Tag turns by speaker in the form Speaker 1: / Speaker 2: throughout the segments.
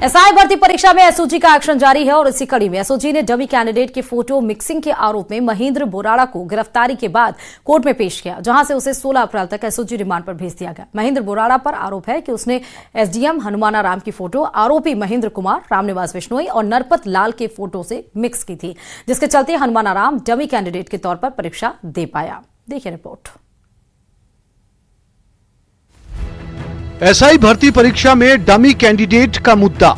Speaker 1: SI भर्ती परीक्षा में एसओजी का एक्शन जारी है और इसी कड़ी में एसओजी ने डमी कैंडिडेट के फोटो मिक्सिंग के आरोप में महेंद्र बोराड़ा को गिरफ्तारी के बाद कोर्ट में पेश किया, जहां से उसे 16 अप्रैल तक एसओजी रिमांड पर भेज दिया गया। महेंद्र बोराड़ा पर आरोप है कि उसने एसडीएम हनुमानाराम की फोटो आरोपी महेंद्र कुमार, रामनिवास बिश्नोई और नरपत लाल के फोटो से मिक्स की थी, जिसके चलते हनुमानाराम डमी कैंडिडेट के तौर पर परीक्षा दे पाया। देखिए रिपोर्ट।
Speaker 2: एसआई भर्ती परीक्षा में डमी कैंडिडेट का मुद्दा।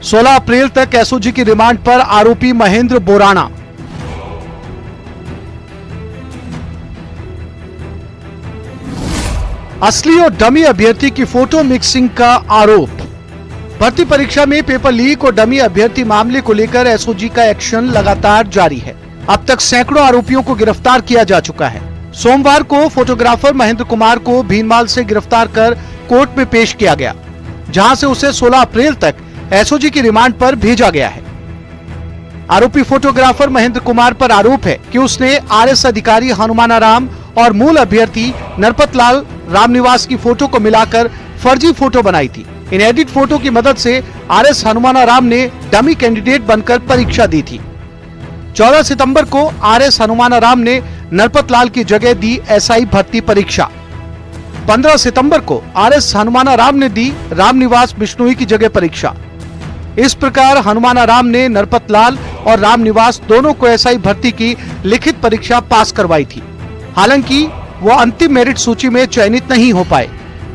Speaker 2: सोलह अप्रैल तक एसओजी की रिमांड पर आरोपी महेंद्र बोराड़ा। असली और डमी अभ्यर्थी की फोटो मिक्सिंग का आरोप। भर्ती परीक्षा में पेपर लीक और डमी अभ्यर्थी मामले को लेकर एसओजी का एक्शन लगातार जारी है। अब तक सैकड़ों आरोपियों को गिरफ्तार किया जा चुका है। सोमवार को फोटोग्राफर महेंद्र कुमार को भीनमाल से गिरफ्तार कर कोर्ट में पेश किया गया, जहां से उसे 16 अप्रैल तक एसओजी की रिमांड पर भेजा गया है। आरोपी फोटोग्राफर महेंद्र कुमार पर आरोप है कि उसने आरएस अधिकारी हनुमानाराम और मूल अभ्यर्थी नरपत लाल रामनिवास की फोटो को मिलाकर फर्जी फोटो बनाई थी। इन एडिट फोटो की मदद से आरएस हनुमानाराम ने डमी कैंडिडेट बनकर परीक्षा दी थी। 14 सितंबर को आरएस हनुमानाराम ने नरपत लाल की जगह दी एसआई भर्ती परीक्षा। 15 सितंबर को आरएस हनुमानाराम ने दी रामनिवास बिश्नोई की जगह परीक्षा। इस प्रकार हनुमानाराम ने नरपत लाल और रामनिवास दोनों को एसआई भर्ती की लिखित परीक्षा पास करवाई थी। हालांकि वो अंतिम मेरिट सूची में चयनित नहीं हो पाए।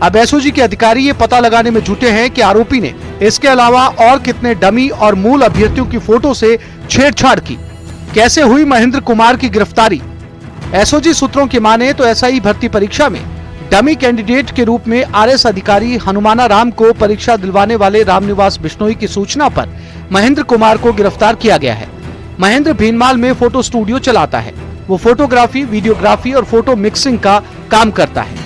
Speaker 2: अब एसओजी के अधिकारी ये पता लगाने में जुटे हैं कि आरोपी ने इसके अलावा और कितने डमी और मूल अभ्यर्थियों की फोटो से छेड़छाड़ की। कैसे हुई महेंद्र कुमार की गिरफ्तारी? एसओजी सूत्रों की माने तो एसआई भर्ती परीक्षा में डमी कैंडिडेट के रूप में आरएस अधिकारी हनुमानाराम को परीक्षा दिलवाने वाले रामनिवास बिश्नोई की सूचना पर महेंद्र कुमार को गिरफ्तार किया गया है। महेंद्र भीनमाल में फोटो स्टूडियो चलाता है। वो फोटोग्राफी, वीडियोग्राफी और फोटो मिक्सिंग का काम करता है।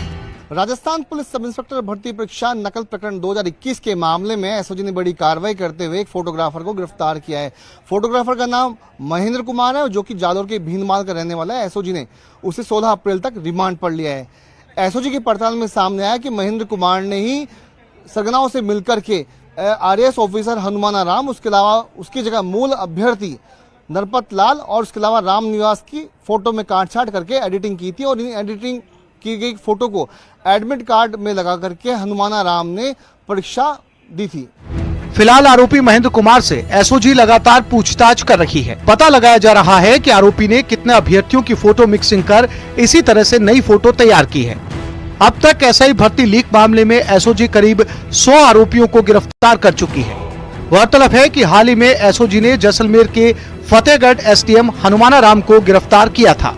Speaker 3: राजस्थान पुलिस सब इंस्पेक्टर भर्ती परीक्षा नकल प्रकरण 2021 के मामले में एसओजी ने बड़ी कार्रवाई करते हुए एक फोटोग्राफर को गिरफ्तार किया है। फोटोग्राफर का नाम महेंद्र कुमार है, जो कि जालोर के भीनमाल का रहने वाला है। एसओजी ने उसे 16 अप्रैल तक रिमांड पर लिया है। एसओजी की पड़ताल में सामने आया कि महेंद्र कुमार ने ही सरगनाओं से मिलकर के आरएएस ऑफिसर हनुमानाराम, उसके अलावा उसकी जगह मूल अभ्यर्थी नरपत लाल और उसके अलावा रामनिवास की फोटो में काटछाट करके एडिटिंग की थी और इन एडिटिंग की गई फोटो को एडमिट कार्ड में लगा करके हनुमानाराम ने परीक्षा दी थी।
Speaker 2: फिलहाल आरोपी महेंद्र कुमार से एसओजी लगातार पूछताछ कर रही है। पता लगाया जा रहा है कि आरोपी ने कितने अभ्यर्थियों की फोटो मिक्सिंग कर इसी तरह से नई फोटो तैयार की है। अब तक एसआई भर्ती लीक मामले में एसओजी करीब 100 आरोपियों को गिरफ्तार कर चुकी है। गौरतलब है कि हाल ही में एसओजी ने जैसलमेर के फतेहगढ़ एसडीएम हनुमानाराम को गिरफ्तार किया था।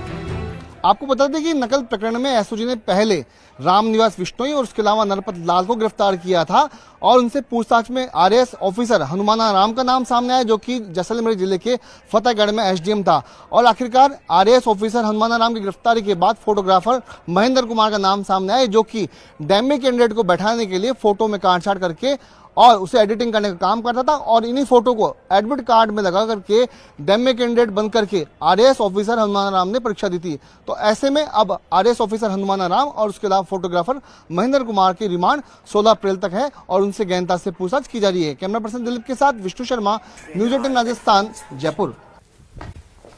Speaker 3: आपको बता दें कि नकल प्रकरण में एसओजी ने पहले रामनिवास बिश्नोई और उसके अलावा नरपत लाल को गिरफ्तार किया था और उनसे पूछताछ में आरएएस ऑफिसर हनुमानाराम का नाम सामने आया, जो कि जैसलमेर जिले के फतेहगढ़ में एसडीएम था। और आखिरकार आरएएस ऑफिसर हनुमानाराम की गिरफ्तारी के बाद फोटोग्राफर महेंद्र कुमार का नाम सामने आया, जो कि डमी कैंडिडेट को बैठाने के लिए फोटो में काटछाट करके और उसे एडिटिंग करने का काम करता था और इन्हीं फोटो को एडमिट कार्ड में लगा करके डमी कैंडिडेट बन करके आरएएस ऑफिसर हनुमानाराम ने परीक्षा दी थी। तो ऐसे में अब आरएएस ऑफिसर हनुमानाराम और उसके अलावा फोटोग्राफर महेंद्र कुमार की रिमांड 16 अप्रैल तक है और उनसे गहनता से पूछताछ की जा रही है। कैमरा पर्सन दिलीप के साथ विष्णु शर्मा, न्यूज 18 राजस्थान, जयपुर।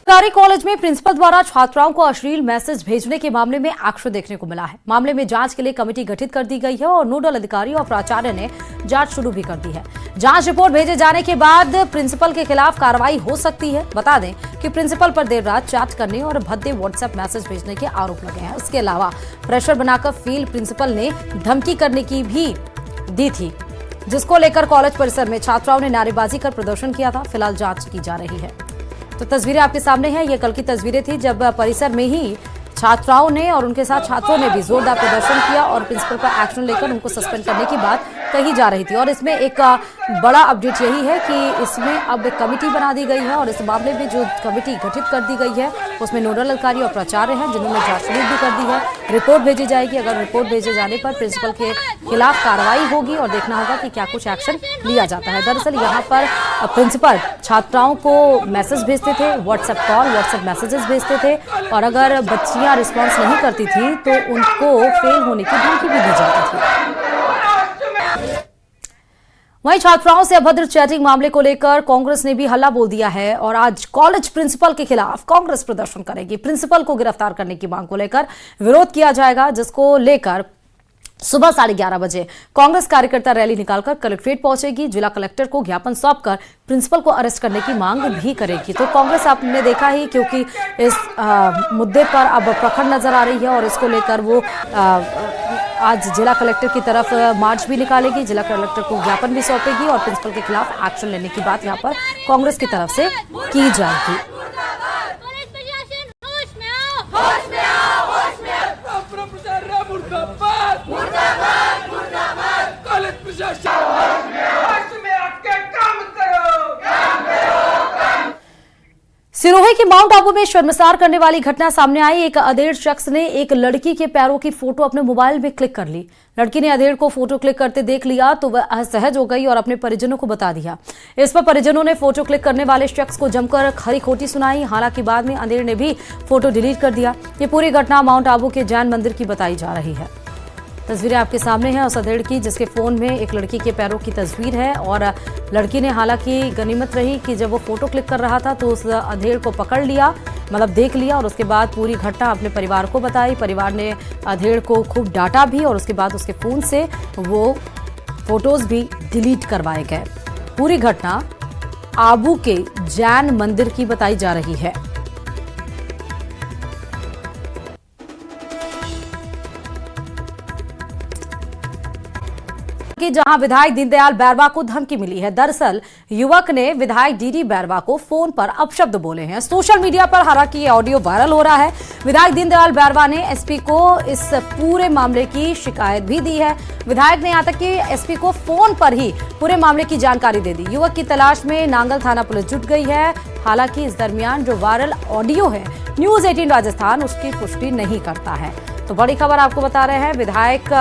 Speaker 1: सरकारी कॉलेज में प्रिंसिपल द्वारा छात्राओं को अश्लील मैसेज भेजने के मामले में एक्शन देखने को मिला है। मामले में जांच के लिए कमेटी गठित कर दी गई है और नोडल अधिकारी और प्राचार्य ने जांच शुरू भी कर दी है। जांच रिपोर्ट भेजे जाने के बाद प्रिंसिपल के खिलाफ कार्रवाई हो सकती है। बता दें कि प्रिंसिपल पर देर रात चैट करने और भद्दे व्हाट्सएप मैसेज भेजने के आरोप लगे हैं। इसके अलावा प्रेशर बनाकर फील्ड प्रिंसिपल ने धमकी करने की भी दी थी, जिसको लेकर कॉलेज परिसर में छात्राओं ने नारेबाजी कर प्रदर्शन किया था। फिलहाल जांच की जा रही है। तो तस्वीरें आपके सामने हैं। ये कल की तस्वीरें थी जब परिसर में ही छात्राओं ने और उनके साथ छात्रों ने भी जोरदार प्रदर्शन किया और प्रिंसिपल पर एक्शन लेकर उनको सस्पेंड करने की बात कही जा रही थी। और इसमें एक बड़ा अपडेट यही है कि इसमें अब एक कमेटी बना दी गई है और इस मामले में जो कमेटी गठित कर दी गई है उसमें नोडल अधिकारी और प्राचार्य हैं जिन्होंने जांच शुरू भी कर दी है। रिपोर्ट भेजी जाएगी। अगर रिपोर्ट भेजे जाने पर प्रिंसिपल के खिलाफ कार्रवाई होगी और देखना होगा कि क्या कुछ एक्शन लिया जाता है। दरअसल यहाँ पर प्रिंसिपल छात्राओं को मैसेज भेजते थे, व्हाट्सएप कॉल, व्हाट्सएप मैसेजेस भेजते थे और अगर बच्चियां रिस्पॉन्स नहीं करती थी तो उनको फेल होने की धमकी भी दी जाती थी। वहीं छात्राओं से अभद्र चैटिंग मामले को लेकर कांग्रेस ने भी हल्ला बोल दिया है और आज कॉलेज प्रिंसिपल के खिलाफ कांग्रेस प्रदर्शन करेगी। प्रिंसिपल को गिरफ्तार करने की मांग को लेकर विरोध किया जाएगा, जिसको लेकर सुबह 11:30 बजे कांग्रेस कार्यकर्ता रैली निकालकर कलेक्ट्रेट पहुंचेगी। जिला कलेक्टर को ज्ञापन सौंपकर प्रिंसिपल को अरेस्ट करने की मांग भी करेगी। तो कांग्रेस आपने देखा ही, क्योंकि इस मुद्दे पर अब प्रखर नजर आ रही है और इसको लेकर वो आज जिला कलेक्टर की तरफ मार्च भी निकालेगी, जिला कलेक्टर को ज्ञापन भी सौंपेगी और प्रिंसिपल के खिलाफ एक्शन लेने की बात यहाँ पर कांग्रेस की तरफ से की जाएगी। सिरोही के माउंट आबू में शर्मसार करने वाली घटना सामने आई। एक अधेड़ शख्स ने एक लड़की के पैरों की फोटो अपने मोबाइल में क्लिक कर ली। लड़की ने अधेड़ को फोटो क्लिक करते देख लिया तो वह असहज हो गई और अपने परिजनों को बता दिया। इस पर परिजनों ने फोटो क्लिक करने वाले शख्स को जमकर खरी खोटी सुनाई। हालांकि बाद में अधेड़ ने भी फोटो डिलीट कर दिया। ये पूरी घटना माउंट आबू के जैन मंदिर की बताई जा रही है। तस्वीरें आपके सामने हैं उस अधेड़ की, जिसके फोन में एक लड़की के पैरों की तस्वीर है और लड़की ने हालांकि गनीमत रही कि जब वो फोटो क्लिक कर रहा था तो उस अधेड़ को पकड़ लिया, मतलब देख लिया और उसके बाद पूरी घटना अपने परिवार को बताई। परिवार ने अधेड़ को खूब डांटा भी और उसके बाद उसके फोन से वो फोटोज भी डिलीट करवाए गए। पूरी घटना आबू के जैन मंदिर की बताई जा रही है। कि जहां विधायक दीनदयाल बैरवा को धमकी मिली है। दरअसल युवक ने विधायक डीडी बैरवा को फोन पर अपशब्द बोले हैं। सोशल मीडिया पर हालांकि ये ऑडियो वायरल हो रहा है। विधायक दीनदयाल बैरवा ने एसपी को इस पूरे मामले की शिकायत भी दी है। विधायक ने यहां तक कि एसपी को फोन पर ही पूरे मामले की जानकारी दे दी। युवक की तलाश में नांगल थाना पुलिस जुट गई है। हालांकि इस दरमियान जो वायरल ऑडियो है न्यूज 18 राजस्थान उसकी पुष्टि नहीं करता है। तो बड़ी खबर आपको बता रहे हैं, विधायक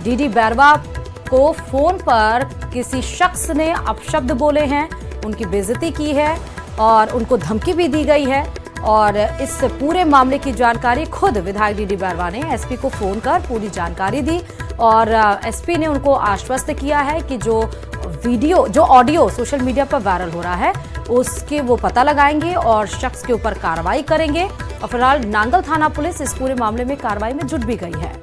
Speaker 1: डीडी बैरवा को फोन पर किसी शख्स ने अपशब्द बोले हैं, उनकी बेइज्जती की है और उनको धमकी भी दी गई है। और इस पूरे मामले की जानकारी खुद विधायक डीडी बैरवा ने एसपी को फोन कर पूरी जानकारी दी और एसपी ने उनको आश्वस्त किया है कि जो ऑडियो सोशल मीडिया पर वायरल हो रहा है उसके वो पता लगाएंगे और शख्स के ऊपर कार्रवाई करेंगे। और फिलहाल नांगल थाना पुलिस इस पूरे मामले में कार्रवाई में जुट भी गई है।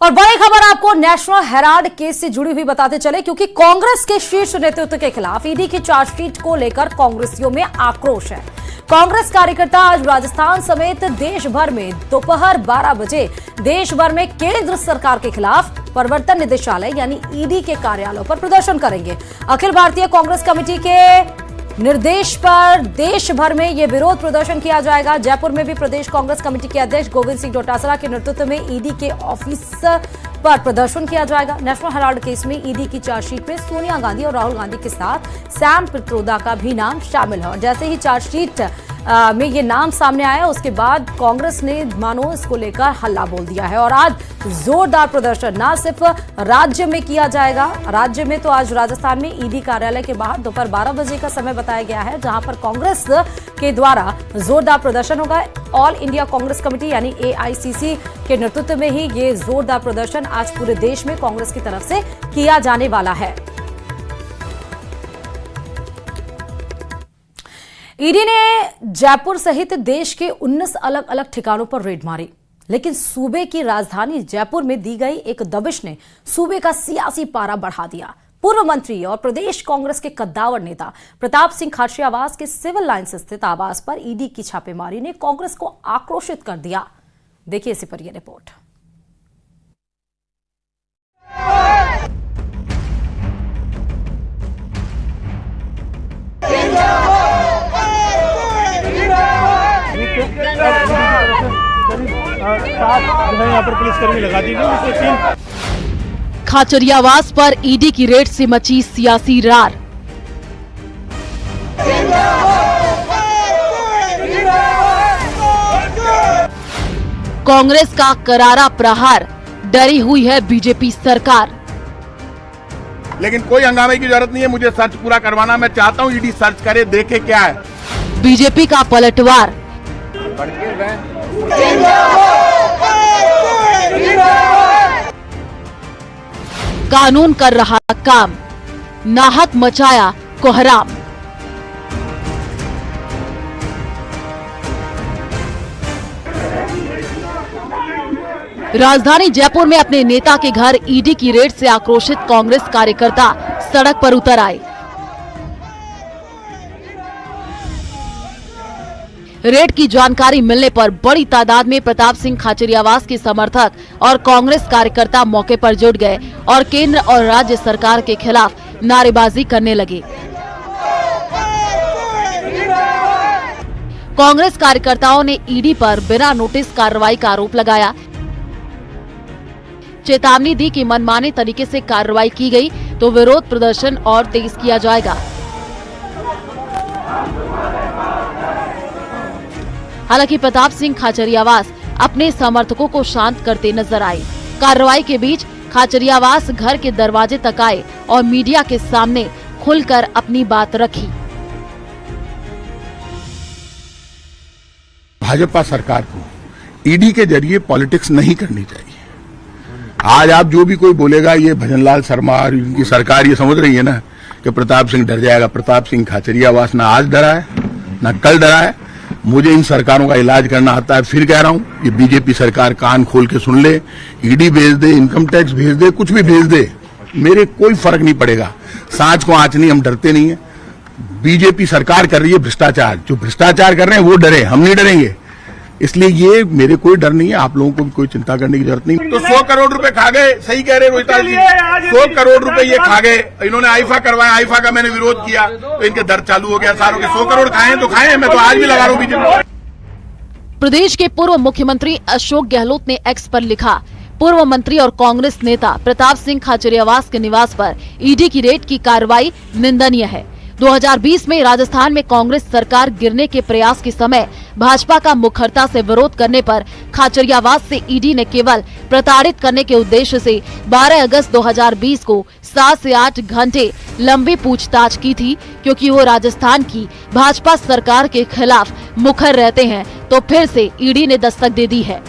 Speaker 1: और बड़ी खबर आपको नेशनल हेराल्ड केस से जुड़ी हुई बताते चले, क्योंकि कांग्रेस के शीर्ष नेतृत्व के खिलाफ ईडी की चार्जशीट को लेकर कांग्रेसियों में आक्रोश है। कांग्रेस कार्यकर्ता आज राजस्थान समेत देश भर में दोपहर 12 बजे देश भर में केंद्र सरकार के खिलाफ प्रवर्तन निदेशालय यानी ईडी के कार्यालयों पर प्रदर्शन करेंगे। अखिल भारतीय कांग्रेस कमेटी के निर्देश पर देश भर में यह विरोध प्रदर्शन किया जाएगा। जयपुर में भी प्रदेश कांग्रेस कमेटी के अध्यक्ष गोविंद सिंह डोटासरा के नेतृत्व में ईडी के ऑफिस पर प्रदर्शन किया जाएगा। नेशनल हेराल्ड केस में ईडी की चार्जशीट में सोनिया गांधी और राहुल गांधी के साथ सैम पित्रोदा का भी नाम शामिल है। और जैसे ही चार्जशीट में ये नाम सामने आया उसके बाद कांग्रेस ने मानो इसको लेकर हल्ला बोल दिया है और आज जोरदार प्रदर्शन ना सिर्फ राज्य में किया जाएगा, राज्य में तो आज राजस्थान में ईडी कार्यालय के बाहर दोपहर 12 बजे का समय बताया गया है, जहां पर कांग्रेस के द्वारा जोरदार प्रदर्शन होगा। ऑल इंडिया कांग्रेस कमेटी यानी एआईसीसी के नेतृत्व में ही ये जोरदार प्रदर्शन आज पूरे देश में कांग्रेस की तरफ से किया जाने वाला है। ईडी ने जयपुर सहित देश के 19 अलग अलग ठिकानों पर रेड मारी, लेकिन सूबे की राजधानी जयपुर में दी गई एक दबिश ने सूबे का सियासी पारा बढ़ा दिया। पूर्व मंत्री और प्रदेश कांग्रेस के कद्दावर नेता प्रताप सिंह खाचरियावास के सिविल लाइंस स्थित आवास पर ईडी की छापेमारी ने कांग्रेस को आक्रोशित कर दिया। देखिए इसी पर यह रिपोर्ट।
Speaker 4: जिंदाबाद साफ जो है यहाँ पर पुलिसकर्मी लगा दी गई, जिससे 3
Speaker 1: खाचरियावास पर ईडी की रेड से मची सियासी रार। कांग्रेस का करारा प्रहार, डरी हुई है बीजेपी सरकार।
Speaker 5: लेकिन कोई हंगामे की जरूरत नहीं है, मुझे सर्च पूरा करवाना, मैं चाहता हूं ईडी सर्च करे, देखे क्या है।
Speaker 1: बीजेपी का पलटवार, कानून कर रहा काम, नाहक मचाया कोहराम। राजधानी जयपुर में अपने नेता के घर ईडी की रेड से आक्रोशित कांग्रेस कार्यकर्ता सड़क पर उतर आए। रेड की जानकारी मिलने पर बड़ी तादाद में प्रताप सिंह खाचरियावास के समर्थक और कांग्रेस कार्यकर्ता मौके पर जुट गए और केंद्र और राज्य सरकार के खिलाफ नारेबाजी करने लगे। कांग्रेस कार्यकर्ताओं ने ईडी पर बिना नोटिस कार्रवाई का आरोप लगाया, चेतावनी दी कि मनमाने तरीके से कार्रवाई की गई तो विरोध प्रदर्शन और तेज किया जाएगा। हालांकि प्रताप सिंह खाचरियावास अपने समर्थकों को शांत करते नजर आए। कार्रवाई के बीच खाचरियावास घर के दरवाजे तक आए और मीडिया के सामने खुलकर अपनी बात रखी।
Speaker 5: भाजपा सरकार को ईडी के जरिए पॉलिटिक्स नहीं करनी चाहिए। आज आप जो भी कोई बोलेगा, ये भजनलाल शर्मा और इनकी सरकार ये समझ रही है ना कि प्रताप सिंह डर जाएगा। प्रताप सिंह खाचरियावास ना आज डरा है ना कल डरा है। मुझे इन सरकारों का इलाज करना आता है। फिर कह रहा हूं, ये बीजेपी सरकार कान खोल के सुन ले, ईडी भेज दे, इनकम टैक्स भेज दे, कुछ भी भेज दे, मेरे कोई फर्क नहीं पड़ेगा। सांच को आंच नहीं, हम डरते नहीं है। बीजेपी सरकार कर रही है भ्रष्टाचार, जो भ्रष्टाचार कर रहे हैं वो डरे, हम नहीं डरेंगे। इसलिए ये मेरे कोई डर नहीं है, आप लोगों को भी कोई चिंता करने की जरूरत नहीं। तो 100 करोड़ रुपए खा गए, सही कह रहे रोहिता जी, 100 करोड़ रुपए ये खा गए। इन्होंने आईफा करवाया, आईफा का मैंने विरोध किया तो इनके दर चालू हो गया सारों के। 100 करोड़ खाए तो खाए, मैं तो आज भी लगा रहा हूँ बीजेपी।
Speaker 1: प्रदेश के पूर्व मुख्यमंत्री अशोक गहलोत ने एक्स पर लिखा, पूर्व मंत्री और कांग्रेस नेता प्रताप सिंह खाचरियावास के निवास पर ईडी की रेड की कार्रवाई निंदनीय है। 2020 में राजस्थान में कांग्रेस सरकार गिरने के प्रयास के समय भाजपा का मुखरता से विरोध करने पर खाचरियावास से ईडी ने केवल प्रताड़ित करने के उद्देश्य से 12 अगस्त 2020 को 7 से 8 घंटे लंबी पूछताछ की थी। क्योंकि वो राजस्थान की भाजपा सरकार के खिलाफ मुखर रहते हैं तो फिर से ईडी ने दस्तक दे दी है।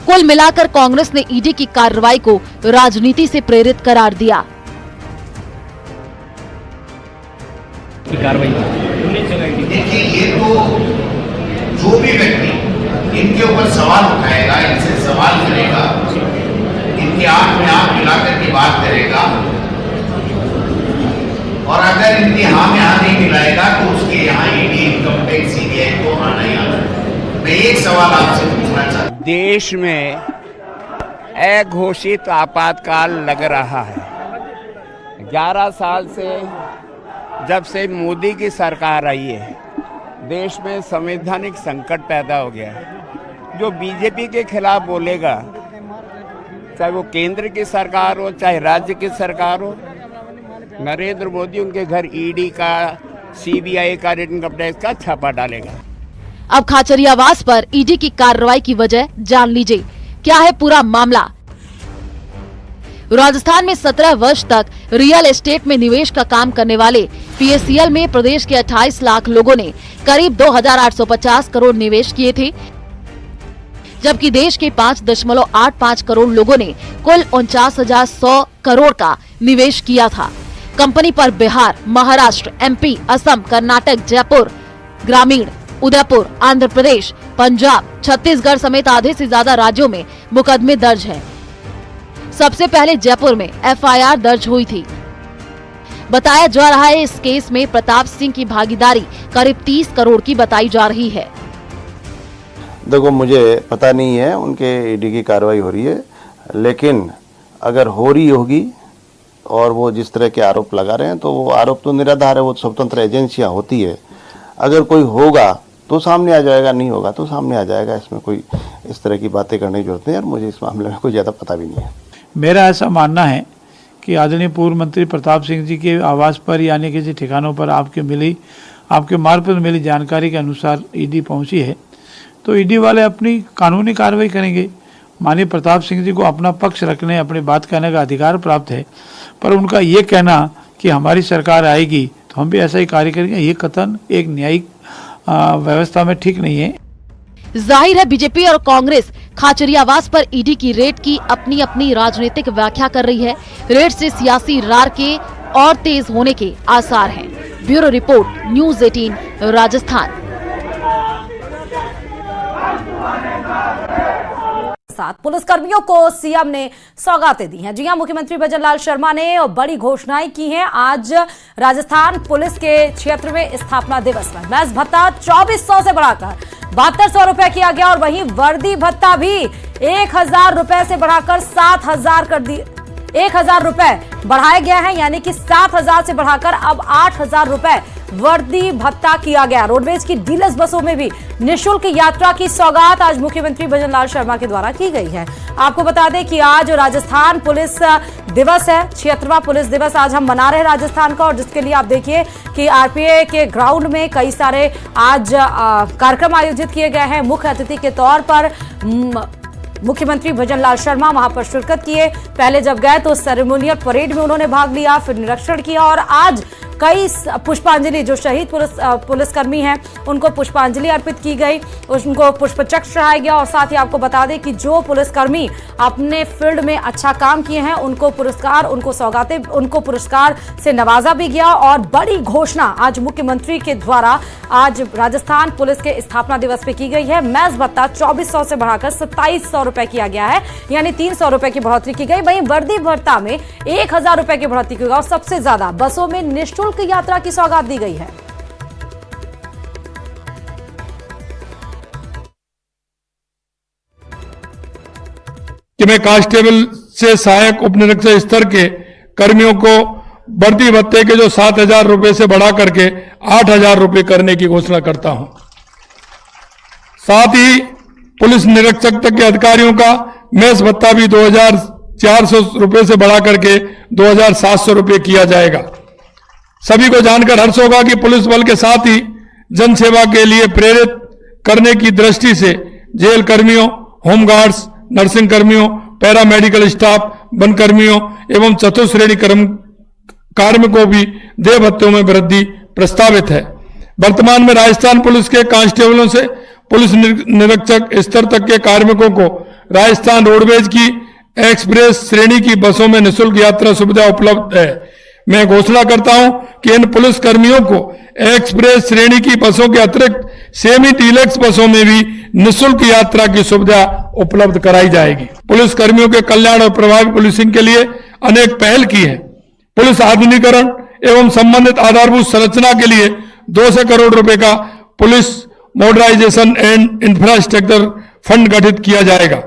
Speaker 1: कुल मिलाकर कांग्रेस ने ईडी की कार्रवाई को राजनीति से प्रेरित करार दिया।
Speaker 6: देखिए, ये तो जो भी व्यक्ति इनके ऊपर सवाल उठाएगा, इनसे सवाल करेगा, इनकी आंख में आंख मिलाकर के बात करेगा और अगर इनकी हाँ में हाँ नहीं मिलाएगा तो उसके यहाँ ईडी, इनकम टैक्स, सीबीआई को आना ही आना है। मैं एक सवाल आपसे पूछना चाहता हूँ,
Speaker 7: देश में अघोषित आपातकाल लग रहा है। 11 साल से जब से मोदी की सरकार आई है, देश में संवैधानिक संकट पैदा हो गया है। जो बीजेपी के खिलाफ बोलेगा, चाहे वो केंद्र की सरकार हो चाहे राज्य की सरकार हो, नरेंद्र मोदी उनके घर ईडी का, सीबीआई का, इनकम टैक्स का छापा डालेगा।
Speaker 1: अब खाचरियावास पर ईडी की कार्रवाई की वजह जान लीजिए, क्या है पूरा मामला। राजस्थान में 17 वर्ष तक रियल एस्टेट में निवेश का काम करने वाले पीएससीएल में प्रदेश के 28 लाख लोगों ने करीब 2,850 करोड़ निवेश किए थे, जबकि देश के 5.85 करोड़ लोगों ने कुल 49,100 करोड़ का निवेश किया था। कंपनी पर बिहार, महाराष्ट्र, एमपी, असम, कर्नाटक, जयपुर ग्रामीण, उदयपुर, आंध्र प्रदेश, पंजाब, छत्तीसगढ़ समेत आधे से ज्यादा राज्यों में मुकदमे दर्ज हैं। सबसे पहले जयपुर में एफआईआर दर्ज हुई थी। बताया जा रहा है इस केस में प्रताप सिंह की भागीदारी करीब 30 करोड़ की बताई जा रही है।
Speaker 8: देखो, मुझे पता नहीं है उनके ईडी की कार्रवाई हो रही है, लेकिन अगर हो रही होगी और वो जिस तरह के आरोप लगा रहे हैं तो वो आरोप तो निराधार है, वो स्वतंत्र एजेंसियां होती है। अगर कोई होगा तो सामने आ जाएगा, नहीं होगा तो सामने आ जाएगा। इसमें कोई इस तरह की बातें करने की जरूरत नहीं है और मुझे इस मामले में कोई ज़्यादा पता भी नहीं है।
Speaker 9: मेरा ऐसा मानना है कि आदरणीय पूर्व मंत्री प्रताप सिंह जी के आवास पर यानी किसी ठिकानों पर आपके मार्फत मिली जानकारी के अनुसार ईडी पहुंची है, तो ईडी वाले अपनी कानूनी कार्रवाई करेंगे। माननीय प्रताप सिंह जी को अपना पक्ष रखने, अपनी बात कहने का अधिकार प्राप्त है, पर उनका ये कहना कि हमारी सरकार आएगी तो हम भी ऐसा ही कार्य करेंगे, ये कथन एक न्यायिक व्यवस्था में ठीक नहीं है।
Speaker 10: जाहिर है बीजेपी और कांग्रेस खाचरियावास पर ईडी की रेड की अपनी अपनी राजनीतिक व्याख्या कर रही है। रेड से सियासी रार के और तेज होने के आसार हैं। Bureau report, news 18 Rajasthan.
Speaker 1: Police कर्मियों को सीएम ने सौगातें दी हैं। जी हां, मुख्यमंत्री भजनलाल शर्मा ने बड़ी घोषणाएं की हैं। आज राजस्थान पुलिस के क्षेत्र में स्थापना दिवस पर मैस भत्ता 2400 से बढ़ाकर 7200 रुपए किया गया और वहीं वर्दी भत्ता भी 1000 रुपए से बढ़ाकर 7000 कर दी। 1000 रुपए बढ़ाया गया है, यानी कि 7000 से बढ़ाकर अब 8000 रुपए वर्दी भत्ता किया गया। रोडवेज की डीलक्स बसों में भी निःशुल्क यात्रा की सौगात आज मुख्यमंत्री भजनलाल शर्मा के द्वारा की गई है। आपको बता दें कि आज राजस्थान पुलिस दिवस है, 76वां पुलिस दिवस आज हम मना रहे हैं राजस्थान का, और जिसके लिए आप देखिए कि आरपीए के ग्राउंड में कई सारे आज कार्यक्रम आयोजित किए गए हैं। मुख्य अतिथि के तौर पर मुख्यमंत्री भजनलाल शर्मा वहां पर शिरकत किए। पहले जब गए तो सेरेमोनियल परेड में उन्होंने भाग लिया, फिर निरीक्षण किया और आज कई पुष्पांजलि, जो शहीद पुलिसकर्मी हैं उनको पुष्पांजलि अर्पित की गई, उनको पुष्पचक्र चढ़ाया गया। और साथ ही आपको बता दें कि जो पुलिसकर्मी अपने फील्ड में अच्छा काम किए हैं उनको पुरस्कार, उनको सौगातें, उनको पुरस्कार से नवाजा भी गया। और बड़ी घोषणा आज मुख्यमंत्री के द्वारा आज राजस्थान पुलिस के स्थापना दिवस पे की गई है। मैस भत्ता 2400 से बढ़ाकर 2700 रुपए किया गया है, यानी 300 रुपए की बढ़ोतरी की गई। वहीं वर्दी भत्ता में 1000 रुपए की बढ़ोतरी की गई और सबसे ज्यादा बसों में निःशुल्क यात्रा की सौगात दी गई है।
Speaker 11: कि मैं कांस्टेबल से सहायक उप निरीक्षक स्तर के कर्मियों को वर्दी भत्ते के जो 7000 रुपए से बढ़ा करके 8000 रुपए करने की घोषणा करता हूं। साथ ही पुलिस निरीक्षक तक के अधिकारियों का मेस भत्ता भी 2400 रुपए से बढ़ा करके 2700 रुपए किया जाएगा। सभी को जानकर हर्ष होगा कि पुलिस बल के साथ ही जनसेवा के लिए प्रेरित करने की दृष्टि से जेल कर्मियों, होमगार्ड्स, नर्सिंग कर्मियों, पैरामेडिकल स्टाफ, वन कर्मियों एवं चतुश्रेणी कार्मिकों भी देय भत्तों में वृद्धि प्रस्तावित है। वर्तमान में राजस्थान पुलिस के कांस्टेबलों से पुलिस निरीक्षक स्तर तक के कार्मिकों को राजस्थान रोडवेज की एक्सप्रेस श्रेणी की बसों में निःशुल्क यात्रा सुविधा उपलब्ध है। मैं घोषणा करता हूं कि इन पुलिस कर्मियों को एक्सप्रेस श्रेणी की बसों के अतिरिक्त सेमी डीलक्स बसों में भी निःशुल्क यात्रा की सुविधा उपलब्ध कराई जाएगी। पुलिस कर्मियों के कल्याण और प्रभावी पुलिसिंग के लिए अनेक पहल की है। पुलिस आधुनिकीकरण एवं संबंधित आधारभूत संरचना के लिए 200 करोड़ रुपए का police modernisation and infrastructure fund गठित किया जाएगा।